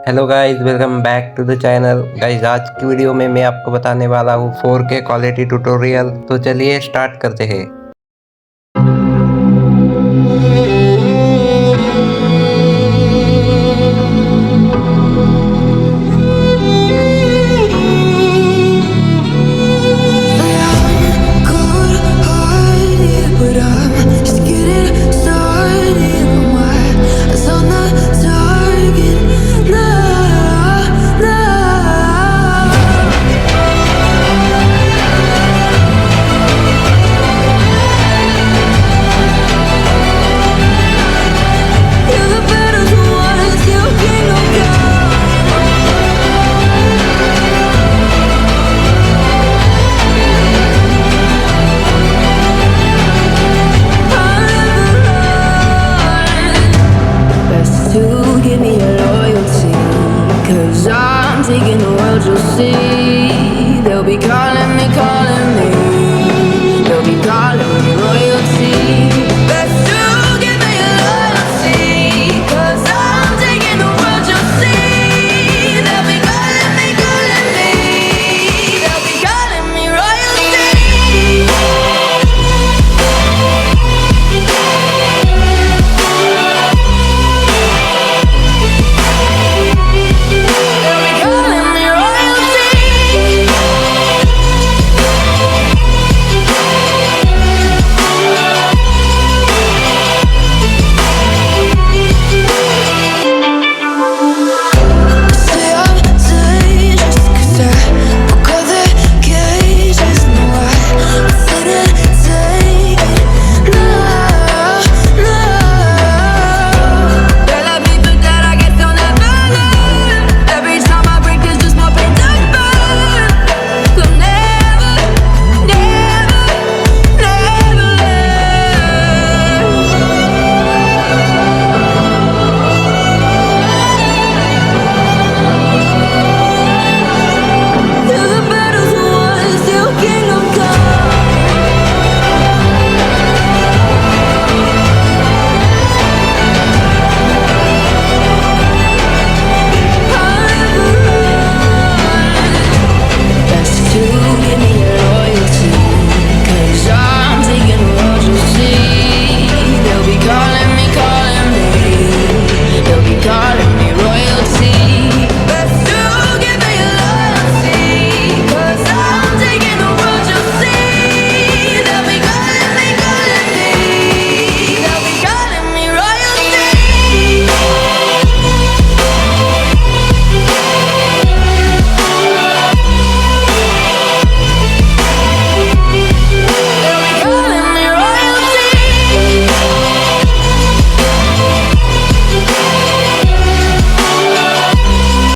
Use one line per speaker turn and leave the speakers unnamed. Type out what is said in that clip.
Hello guys, welcome back to the channel. Guys, आज की video में मैं आपको बताने वाला हूँ 4K क्वालिटी ट्यूटोरियल। तो चलिए स्टार्ट करते हैं।
Give me your loyalty, 'cause I'm taking the world, you'll see.